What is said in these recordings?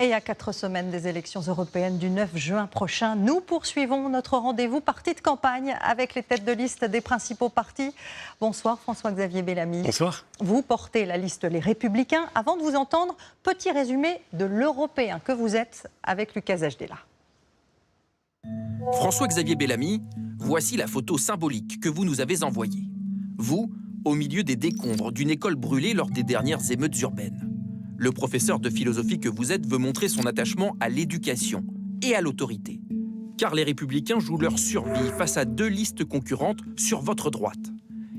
Et à 4 semaines des élections européennes du 9 juin prochain, nous poursuivons notre rendez-vous parti de campagne avec les têtes de liste des principaux partis. Bonsoir François-Xavier Bellamy. Bonsoir. Vous portez la liste Les Républicains. Avant de vous entendre, petit résumé de l'Européen que vous êtes avec Lucas Ajdela. François-Xavier Bellamy, voici la photo symbolique que vous nous avez envoyée. Vous, au milieu des décombres d'une école brûlée lors des dernières émeutes urbaines. Le professeur de philosophie que vous êtes veut montrer son attachement à l'éducation et à l'autorité. Car les Républicains jouent leur survie face à 2 listes concurrentes sur votre droite.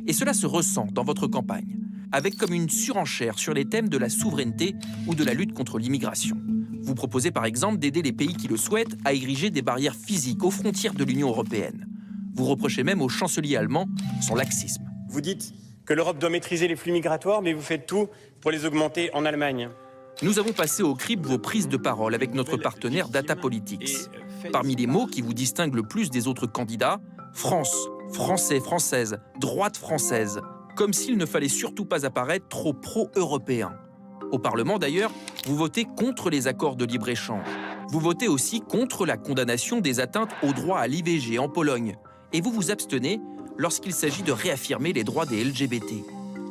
Et cela se ressent dans votre campagne, avec comme une surenchère sur les thèmes de la souveraineté ou de la lutte contre l'immigration. Vous proposez par exemple d'aider les pays qui le souhaitent à ériger des barrières physiques aux frontières de l'Union européenne. Vous reprochez même au chancelier allemand son laxisme. Vous dites que l'Europe doit maîtriser les flux migratoires, mais vous faites tout pour les augmenter en Allemagne. Nous avons passé au crible vos prises de parole avec notre partenaire Data Politics. Parmi les mots qui vous distinguent le plus des autres candidats, France, Français, Française, droite française, comme s'il ne fallait surtout pas apparaître trop pro-européen. Au Parlement d'ailleurs, vous votez contre les accords de libre-échange. Vous votez aussi contre la condamnation des atteintes au droit à l'IVG en Pologne. Et vous vous abstenez lorsqu'il s'agit de réaffirmer les droits des LGBT.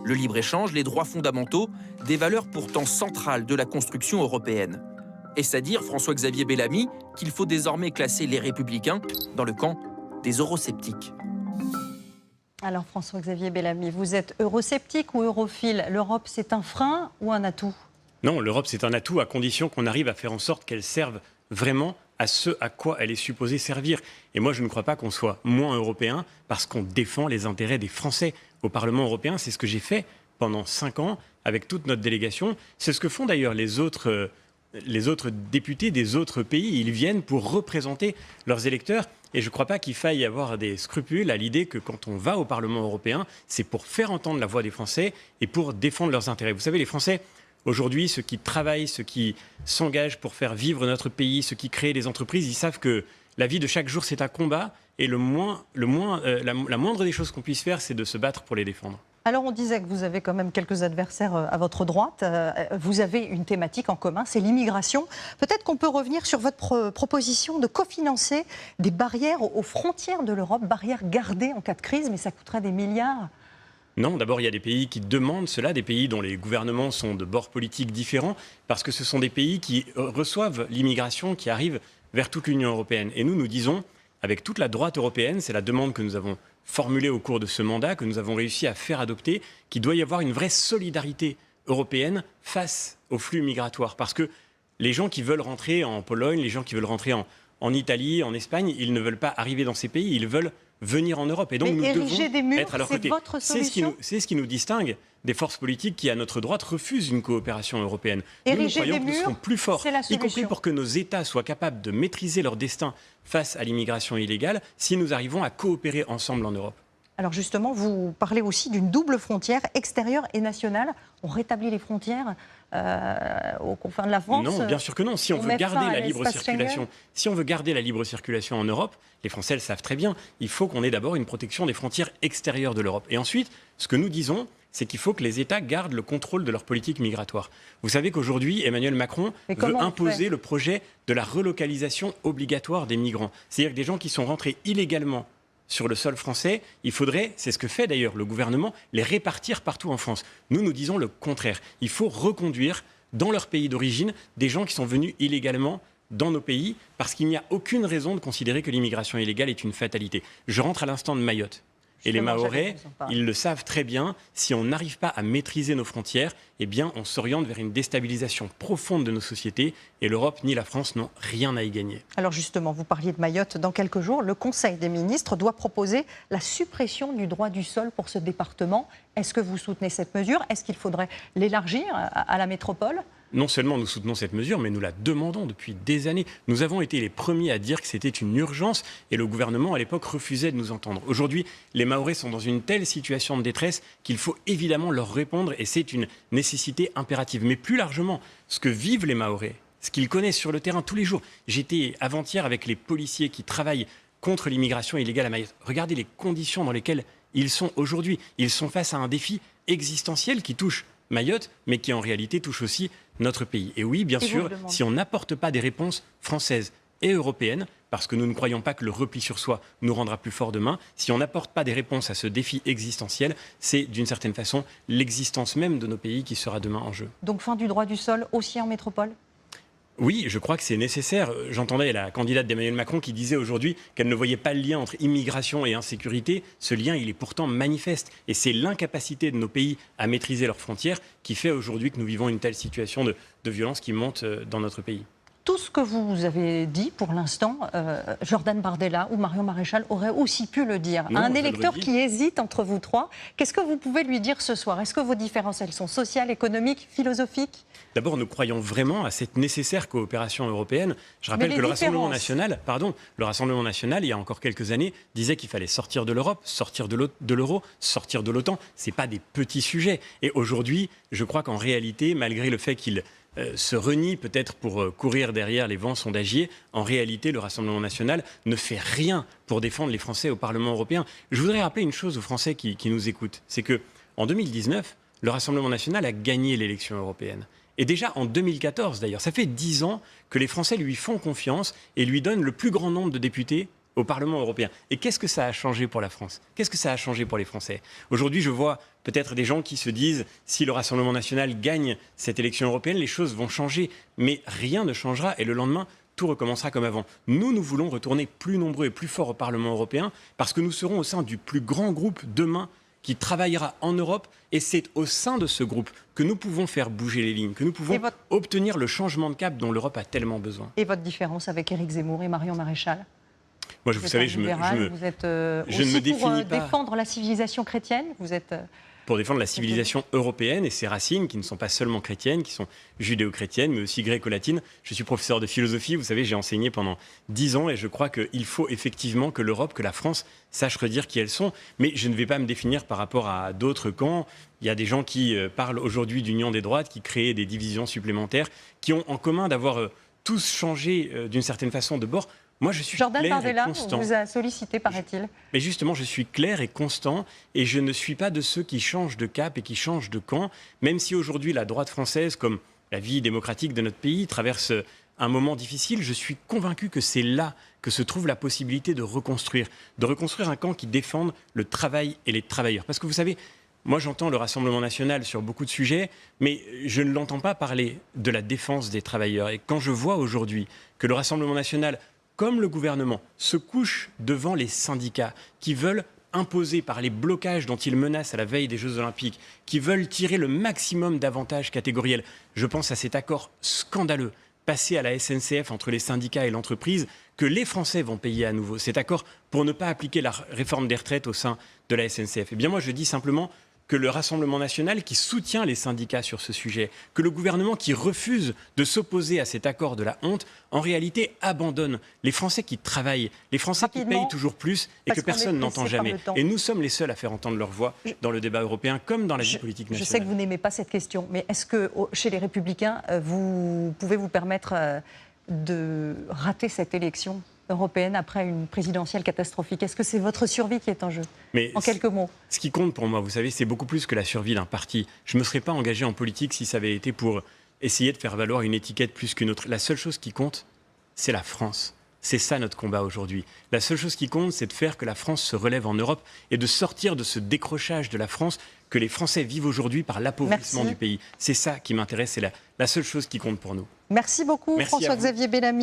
Le libre-échange, les droits fondamentaux, des valeurs pourtant centrales de la construction européenne. Est-ce à dire, François-Xavier Bellamy, qu'il faut désormais classer les Républicains dans le camp des eurosceptiques? Alors François-Xavier Bellamy, vous êtes eurosceptique ou europhile? L'Europe, c'est un frein ou un atout? Non, l'Europe, c'est un atout à condition qu'on arrive à faire en sorte qu'elle serve vraiment à ce à quoi elle est supposée servir. Et moi, je ne crois pas qu'on soit moins européen parce qu'on défend les intérêts des Français. Au Parlement européen, c'est ce que j'ai fait pendant 5 ans avec toute notre délégation. C'est ce que font d'ailleurs les autres députés des autres pays. Ils viennent pour représenter leurs électeurs. Et je ne crois pas qu'il faille avoir des scrupules à l'idée que quand on va au Parlement européen, c'est pour faire entendre la voix des Français et pour défendre leurs intérêts. Vous savez, les Français, aujourd'hui, ceux qui travaillent, ceux qui s'engagent pour faire vivre notre pays, ceux qui créent des entreprises, ils savent que la vie de chaque jour, c'est un combat. Et la moindre des choses qu'on puisse faire, c'est de se battre pour les défendre. Alors on disait que vous avez quand même quelques adversaires à votre droite. Vous avez une thématique en commun, c'est l'immigration. Peut-être qu'on peut revenir sur votre proposition de cofinancer des barrières aux frontières de l'Europe, barrières gardées en cas de crise, mais ça coûterait des milliards. Non, d'abord, il y a des pays qui demandent cela, des pays dont les gouvernements sont de bords politiques différents, parce que ce sont des pays qui reçoivent l'immigration qui arrive vers toute l'Union européenne. Et nous disons, avec toute la droite européenne, c'est la demande que nous avons formulée au cours de ce mandat, que nous avons réussi à faire adopter, qu'il doit y avoir une vraie solidarité européenne face aux flux migratoires. Parce que les gens qui veulent rentrer en Pologne, les gens qui veulent rentrer en Italie, en Espagne, ils ne veulent pas arriver dans ces pays, ils veulent venir en Europe. Et donc nous devons être à leur côté. C'est ce qui nous distingue des forces politiques qui, à notre droite, refusent une coopération européenne. Nous croyons que nous serons plus forts, y compris pour que nos États soient capables de maîtriser leur destin face à l'immigration illégale, si nous arrivons à coopérer ensemble en Europe. Alors justement, vous parlez aussi d'une double frontière extérieure et nationale. On rétablit les frontières aux confins de la France? Non, bien sûr que non. Si on veut garder la libre circulation, si on veut garder la libre circulation en Europe, les Français le savent très bien, il faut qu'on ait d'abord une protection des frontières extérieures de l'Europe. Et ensuite, ce que nous disons, c'est qu'il faut que les États gardent le contrôle de leur politique migratoire. Vous savez qu'aujourd'hui, Emmanuel Macron veut imposer le projet de la relocalisation obligatoire des migrants. C'est-à-dire que des gens qui sont rentrés illégalement sur le sol français, il faudrait, c'est ce que fait d'ailleurs le gouvernement, les répartir partout en France. Nous disons le contraire. Il faut reconduire dans leur pays d'origine des gens qui sont venus illégalement dans nos pays, parce qu'il n'y a aucune raison de considérer que l'immigration illégale est une fatalité. Je rentre à l'instant de Mayotte. Et les Mahorais, ils le savent très bien, si on n'arrive pas à maîtriser nos frontières, eh bien on s'oriente vers une déstabilisation profonde de nos sociétés et l'Europe ni la France n'ont rien à y gagner. Alors justement, vous parliez de Mayotte. Dans quelques jours, le Conseil des ministres doit proposer la suppression du droit du sol pour ce département. Est-ce que vous soutenez cette mesure? Est-ce qu'il faudrait l'élargir à la métropole? Non seulement nous soutenons cette mesure, mais nous la demandons depuis des années. Nous avons été les premiers à dire que c'était une urgence et le gouvernement, à l'époque, refusait de nous entendre. Aujourd'hui, les Mahorais sont dans une telle situation de détresse qu'il faut évidemment leur répondre et c'est une nécessité impérative. Mais plus largement, ce que vivent les Mahorais, ce qu'ils connaissent sur le terrain tous les jours. J'étais avant-hier avec les policiers qui travaillent contre l'immigration illégale à Mayotte. Regardez les conditions dans lesquelles ils sont aujourd'hui. Ils sont face à un défi existentiel qui touche Mayotte, mais qui en réalité touche aussi notre pays. Et oui, bien sûr, si on n'apporte pas des réponses françaises et européennes, parce que nous ne croyons pas que le repli sur soi nous rendra plus forts demain, si on n'apporte pas des réponses à ce défi existentiel, c'est d'une certaine façon l'existence même de nos pays qui sera demain en jeu. Donc fin du droit du sol aussi en métropole ? Oui, je crois que c'est nécessaire. J'entendais la candidate d'Emmanuel Macron qui disait aujourd'hui qu'elle ne voyait pas le lien entre immigration et insécurité. Ce lien, il est pourtant manifeste. Et c'est l'incapacité de nos pays à maîtriser leurs frontières qui fait aujourd'hui que nous vivons une telle situation de violence qui monte dans notre pays. Tout ce que vous avez dit pour l'instant, Jordan Bardella ou Marion Maréchal auraient aussi pu le dire. Non, un électeur qui hésite entre vous trois, qu'est-ce que vous pouvez lui dire ce soir? Est-ce que vos différences, elles sont sociales, économiques, philosophiques? D'abord, nous croyons vraiment à cette nécessaire coopération européenne. Je rappelle que le Rassemblement national, il y a encore quelques années, disait qu'il fallait sortir de l'Europe, sortir de l'euro, sortir de l'OTAN. Ce n'est pas des petits sujets. Et aujourd'hui, je crois qu'en réalité, malgré le fait qu'il se renie peut-être pour courir derrière les vents sondagiers, en réalité, le Rassemblement national ne fait rien pour défendre les Français au Parlement européen. Je voudrais rappeler une chose aux Français qui nous écoutent, c'est qu'en 2019, le Rassemblement national a gagné l'élection européenne. Et déjà en 2014 d'ailleurs, ça fait 10 ans que les Français lui font confiance et lui donnent le plus grand nombre de députés au Parlement européen. Et qu'est-ce que ça a changé pour la France? Qu'est-ce que ça a changé pour les Français? Aujourd'hui, je vois peut-être des gens qui se disent si le Rassemblement national gagne cette élection européenne, les choses vont changer. Mais rien ne changera et le lendemain, tout recommencera comme avant. Nous voulons retourner plus nombreux et plus forts au Parlement européen parce que nous serons au sein du plus grand groupe demain qui travaillera en Europe, et c'est au sein de ce groupe que nous pouvons faire bouger les lignes, que nous pouvons obtenir le changement de cap dont l'Europe a tellement besoin. Et votre différence avec Éric Zemmour et Marion Maréchal? Moi, vous savez, je ne me définis pas. Défendre la civilisation chrétienne, vous êtes pour défendre la civilisation européenne et ses racines qui ne sont pas seulement chrétiennes, qui sont judéo-chrétiennes, mais aussi gréco-latines. Je suis professeur de philosophie, vous savez, j'ai enseigné pendant 10 ans et je crois qu'il faut effectivement que l'Europe, que la France sache redire qui elles sont. Mais je ne vais pas me définir par rapport à d'autres camps. Il y a des gens qui parlent aujourd'hui d'union des droites, qui créent des divisions supplémentaires, qui ont en commun d'avoir tous changé d'une certaine façon de bord. Moi, je suis Jordan clair Bardella et constant. vous a sollicité, paraît-il. Mais justement, je suis clair et constant et je ne suis pas de ceux qui changent de cap et qui changent de camp, même si aujourd'hui la droite française, comme la vie démocratique de notre pays, traverse un moment difficile. Je suis convaincu que c'est là que se trouve la possibilité de reconstruire un camp qui défende le travail et les travailleurs. Parce que vous savez, moi j'entends le Rassemblement national sur beaucoup de sujets, mais je ne l'entends pas parler de la défense des travailleurs. Et quand je vois aujourd'hui que le Rassemblement national, comme le gouvernement, se couche devant les syndicats qui veulent imposer par les blocages dont ils menacent à la veille des Jeux Olympiques, qui veulent tirer le maximum d'avantages catégoriels. Je pense à cet accord scandaleux passé à la SNCF entre les syndicats et l'entreprise, que les Français vont payer à nouveau. Cet accord pour ne pas appliquer la réforme des retraites au sein de la SNCF. Eh bien moi je dis simplement que le Rassemblement national qui soutient les syndicats sur ce sujet, que le gouvernement qui refuse de s'opposer à cet accord de la honte, en réalité abandonne les Français qui travaillent, les Français qui payent toujours plus et que personne n'entend jamais. Et nous sommes les seuls à faire entendre leur voix dans le débat européen comme dans la vie politique nationale. Je sais que vous n'aimez pas cette question, mais est-ce que chez les Républicains, vous pouvez vous permettre de rater cette élection européenne après une présidentielle catastrophique? Est-ce que c'est votre survie qui est en jeu? En quelques mots. Ce qui compte pour moi, vous savez, c'est beaucoup plus que la survie d'un parti. Je ne me serais pas engagé en politique si ça avait été pour essayer de faire valoir une étiquette plus qu'une autre. La seule chose qui compte, c'est la France. C'est ça notre combat aujourd'hui. La seule chose qui compte, c'est de faire que la France se relève en Europe et de sortir de ce décrochage de la France que les Français vivent aujourd'hui par l'appauvrissement du pays. C'est ça qui m'intéresse, c'est la seule chose qui compte pour nous. Merci beaucoup, François-Xavier Bellamy.